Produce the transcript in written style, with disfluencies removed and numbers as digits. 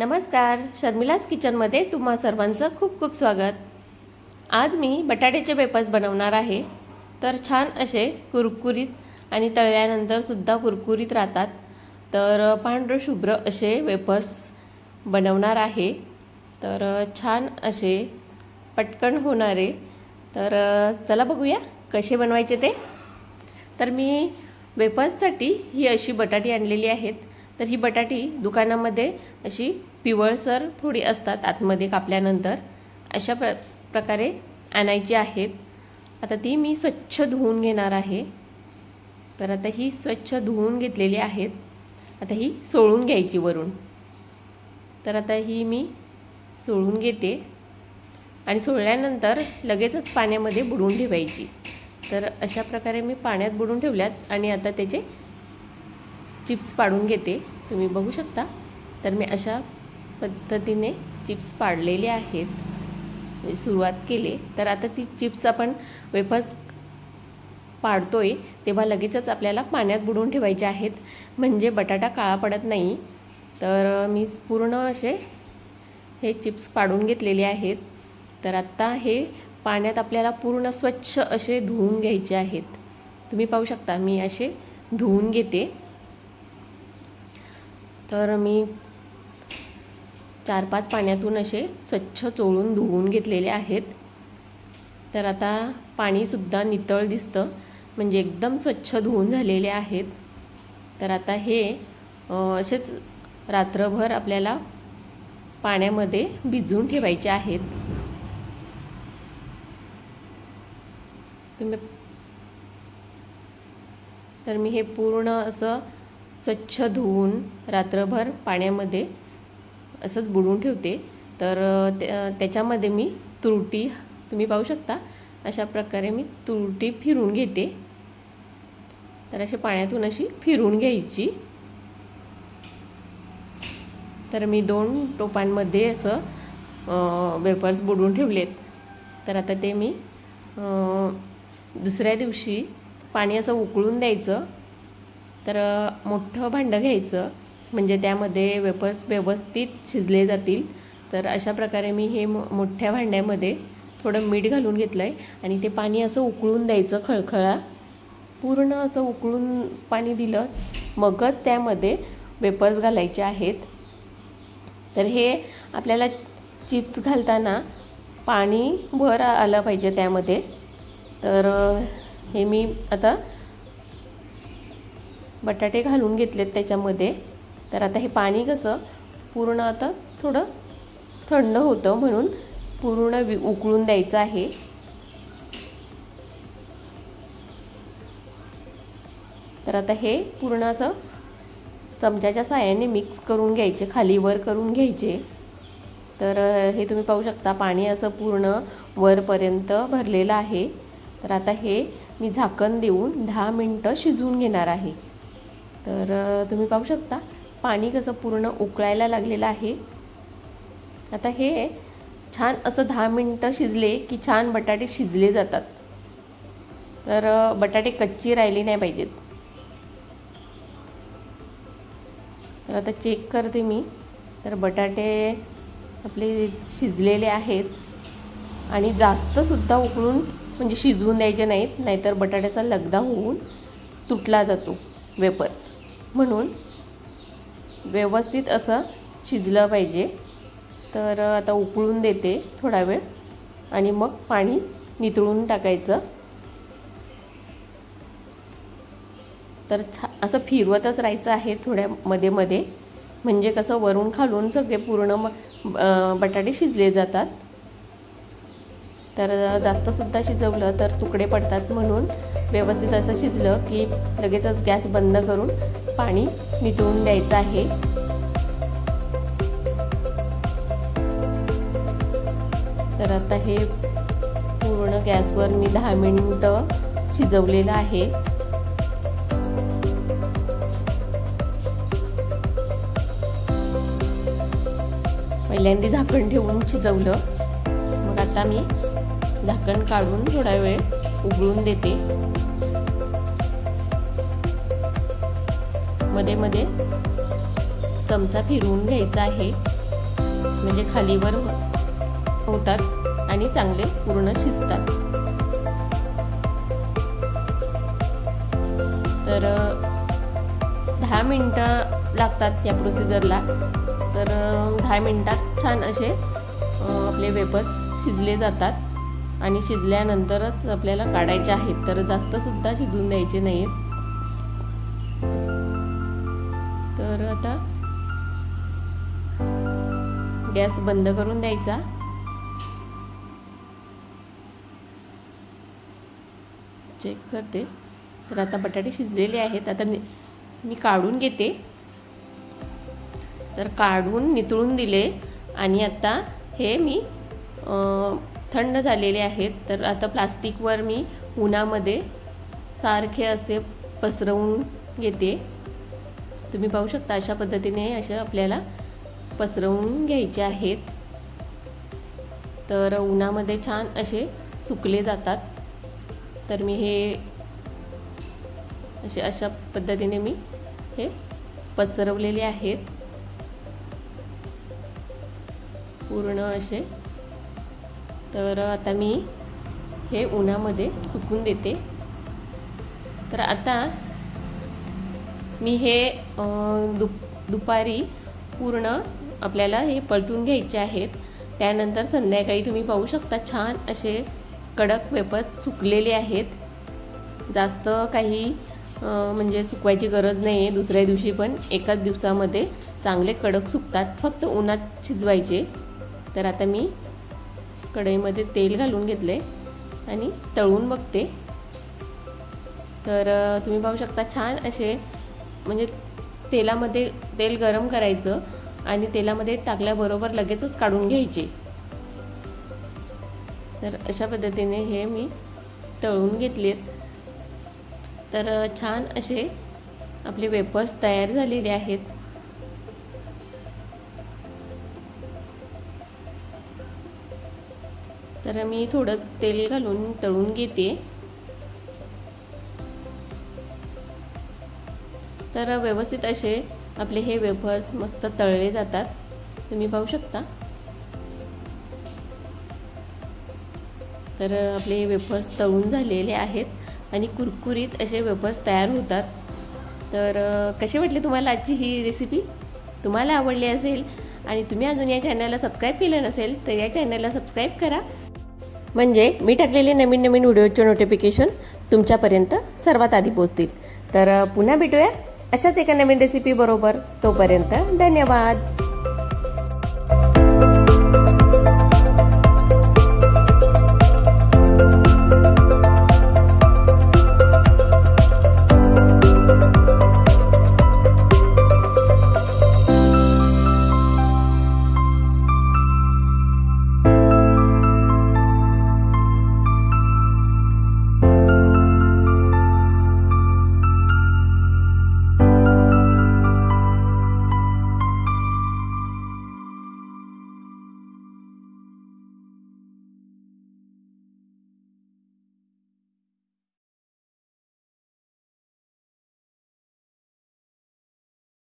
नमस्कार, शर्मिलाज किचनमध्ये तुम्हा सर्वांचं खूप खूप स्वागत। आज मी बटाट्याचे वेफर्स बनवणार आहे। तर छान असे कुरकुरीत आणि तळल्यानंतर सुद्धा कुरकुरीत राहतात। तर पांढरे शुभ्र असे वेफर्स बनवणार आहे। तर छान असे पटकन होणारे। तर चला बघूया कसे बनवायचे ते। तर मी वेफर्ससाठी ही अशी बटाटी आणलेली आहेत। तर ही बटाटी दुकानामध्ये अशी पिवळसर थोडी असतात आतमध्ये कापल्यानंतर, अशा प्रकारे आणायची आहेत। आता ती मी स्वच्छ धुवून घेणार आहे। तर आता ही स्वच्छ धुवून घेतलेली आहेत। आता ही सोळून घ्यायची वरून। तर आता ही मी सोळून घेते आणि सोळल्यानंतर लगेचच पाण्यामध्ये बुडवून ठेवायची। तर अशा प्रकारे मी पाण्यात बुडवून ठेवल्यात आणि आता त्याचे चिप्स पाडून घेते। तुम्ही बघू शकता। तर मी अशा पद्धतीने चिप्स पाडलेले आहेत, सुरुवात केली। तर आता ती चिप्स आपण वेफर्स पाडतोय तेव्हा लगेचच आपल्याला पाण्यात बुडवून ठेवायचे आहेत, म्हणजे बटाटा काळा पडत नाही। तर मी पूर्ण असे हे चिप्स पाडून घेतलेले आहेत। तर आता हे पाण्यात आपल्याला पूर्ण स्वच्छ असे धुवून घ्यायचे आहेत। तुम्ही पाहू शकता मी असे धुवून घेते। तर मी 4-5 पाण्यातून असे स्वच्छ चोळून धुवून घेतलेले आहेत। तर आता पाणी सुद्धा नितळ दिसतं, म्हणजे एकदम स्वच्छ धुवून झालेले आहेत। तर आता हे असेच रात्रभर आपल्याला पाण्यामध्ये भिजवून ठेवायचे आहेत। तर मी हे पूर्ण असं स्वच्छ धुवून रात्रभर पाण्यामध्ये असंच बुडवून ठेवते। तर त्याच्यामध्ये मी तुरटी, तुम्ही पाहू शकता अशा प्रकारे मी तुरटी फिरून घेते। तर अशी पाण्यातून अशी फिरून घ्यायची। तर मी 2 टोपांमध्ये असं वेफर्स बुडवून ठेवलेत। तर आता ते मी दुसऱ्या दिवशी पाणी असं उकळून द्यायचं। तर मोठं भांडं घ्यायचं, म्हणजे त्यामध्ये वेफर्स व्यवस्थित शिजले जातील। तर अशा प्रकारे मी हे मोठ्या भांड्यामध्ये थोडं मीठ घालून घेतलं आहे आणि ते पाणी असं उकळून द्यायचं। खळखळा पूर्ण असं उकळून पाणी दिलं, मगच त्यामध्ये वेफर्स घालायचे आहेत। तर हे आपल्याला चिप्स घालताना पाणी भर आलं पाहिजे त्यामध्ये। तर हे मी आता बटाटे घालून घेतलेत त्याच्यामध्ये। तर आता हे पाणी कसं पूर्ण आता थोडं थंड होतं, म्हणून पूर्ण उकळून द्यायचं आहे। तर आता हे पूर्ण असं चमच्याच्या साहाय्याने मिक्स करून घ्यायचे, खाली वर करून घ्यायचे। तर हे तुम्ही पाहू शकता पाणी असं पूर्ण वरपर्यंत भरलेलं आहे। तर आता हे मी झाकण देऊन 10 मिनिटं शिजवून घेणार आहे। तर तुम्ही पाहू शकता पाणी कसं पूर्ण उकळायला लागलेलं आहे। आता हे छान असं 10 मिनिटं शिजले की छान बटाटे शिजले जातात। तर बटाटे कच्ची राहिली नाही पाहिजेत। तर आता चेक करते मी। तर बटाटे आपले शिजलेले आहेत आणि जास्त सुद्धा उकळून म्हणजे शिजवून द्यायचे नाहीत, नाहीतर बटाट्याचा लगदा होऊन तुटला जातो वेफर्स। म्हणून व्यवस्थित असं शिजलं पाहिजे। तर आता उकळून देते थोडा वेळ आणि मग पाणी नितळून टाकायचं। तर असं फिरवतच राहायचं आहे थोड्या मध्ये मध्ये, म्हणजे कसं वरून खालून सगळे पूर्ण बटाटे शिजले जातात। तर जास्त सुद्धा शिजवलं तर तुकडे पडतात, म्हणून व्यवस्थित असं शिजलं की लगेचच गॅस बंद करून पाणी नितळून द्यायचं आहे। तर आता हे पूर्ण गॅसवर मी 10 मिनिटं शिजवलेलं आहे। पहिल्यांदा झाकण ठेवून शिजवलं, मग आता मी झाकण काढून थोडा वेळ उघडून देते। मध्ये मध्ये चमचा फिरवून घ्यायचा आहे। म्हणजे खालीवर होतात आणि चांगले पूर्ण शिजतात। तर 10 मिनिटं लागतात या प्रोसिजरला। तर 10 मिनिटात छान असे आपले वेफर्स शिजले जातात आणि शिजल्यानंतरच आपल्याला काढायचे आहेत। तर जास्त सुद्धा शिजून द्यायचे नाहीत। तर आता गॅस बंद करून द्यायचा। चेक करते। तर आता बटाटे शिजलेले आहेत। आता मी काढून घेते। तर काढून नितळून दिले आणि आता हे मी थंड झालेले आहेत। तर आता प्लास्टिकवर मी उन्हामध्ये सारखे असे पसरवून घेते। तुम्ही पाहू शकता अशा पद्धतीने अशा आपल्याला पसरवून घ्यायचे आहेत। तर उन्हामध्ये छान असे सुकले जातात। तर मी हे अशा पद्धतीने मी हे पसरवलेले आहेत पूर्ण असे। तर आता मी हे उन्हामध्ये सुकून देते। तर आता मी हे दुपारी पूर्ण आपल्याला हे पलटून घ्यायचे आहेत। त्यानंतर संध्याकाळी तुम्ही पाहू शकता छान असे कडक वेफर्स सुकलेले आहेत। जास्त काही म्हणजे सुकवायची गरज नाही आहे। दुसऱ्या दिवशी पण एकाच दिवसामध्ये चांगले कडक सुकतात, फक्त उन्हात शिजवायचे। तर आता मी कढईमध्ये तेल घालून घेतले आणि तळून बघते। तर तुम्ही पाहू शकता छान असे म्हणजे तेलामध्ये तेल गरम करायचं आणि तेलामध्ये टाकल्याबरोबर लगेचच काढून घ्यायचे। तर अशा पद्धतीने हे मी तळून घेतलेत। तर छान असे आपले वेफर्स तयार झालेले आहेत। तर मी थोडं तेल घालून तळून घेते। तर व्यवस्थित असे आपले हे वेफर्स मस्त तळले जातात, तुम्ही पाहू शकता। तर आपले वेफर्स तळून झालेले आहेत आणि कुरकुरीत असे वेफर्स तयार होतात। तर कशी वाटली तुम्हाला आजची ही रेसिपी? तुम्हाला आवडली असेल आणि तुम्ही अजून या चॅनलला सबस्क्राईब केलं नसेल तर या चॅनलला सबस्क्राईब करा, म्हणजे मी टाकलेले नवीन नवीन व्हिडिओचे नोटिफिकेशन तुमच्यापर्यंत सर्वात आधी पोहोचतील। तर पुन्हा भेटूया अशाच एका नवीन रेसिपी बरोबर। तोपर्यंत धन्यवाद।